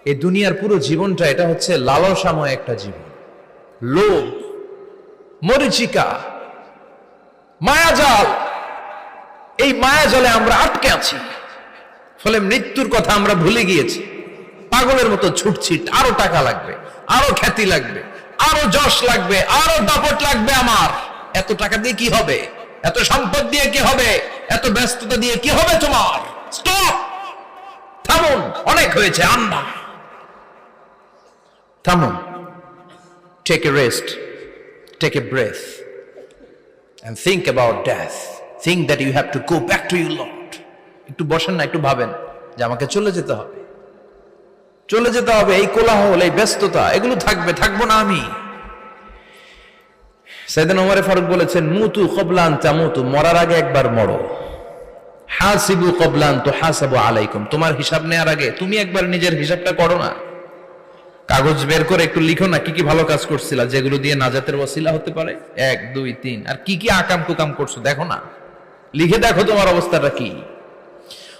এই দুনিয়ার পুরো জীবনটা এটা হচ্ছে লালসাময় একটা জীবন, লোভ, মরিচিকা, মায়াজাল। এই মায়াজালে আমরা আটকে আছি, ফলে মৃত্যুর কথা আমরা ভুলে গিয়েছি। পাগলের মতো ছুটছি, আরো টাকা লাগবে, আরো খ্যাতি লাগবে, আরো যশ লাগবে, আরো দাপট লাগবে। আমার এত টাকা দিয়ে কি হবে? এত সম্পদ দিয়ে কি হবে? এত ব্যস্ততা দিয়ে কি হবে তোমার? স্টপ, থামুন, অনেক হয়েছে। আন্না, থামুন, take a rest, take a breath and think about death. Think that you have to go back to your Lord. একটু বসেন না, একটু ভাবেন যে আমাকে চলে যেতে হবে, চলে যেতে হবে। এই কোলাহল, এই ব্যস্ততা, এগুলো থাকবে, থাকবো না আমি। সাইয়েদনা ওমর ফারুক বলেছেন, মুতু ক্বাবলা আন তামুতু, মরার আগে একবার মরো। হাসিবু ক্বাবলা আন তুহাসাবু আলাইকুম, তোমার হিসাব নেওয়ার আগে তুমি একবার নিজের হিসাবটা করো না। কাগজ বের করে একটু লিখো না কি কি ভালো কাজ করছিলা, যেগুলো দিয়ে নাজাতের ওসিলা হতে পারে। 1 2 3, আর কি কি আকাম কুকাম করছো দেখো না, লিখে দেখো তোমার অবস্থাটা কি।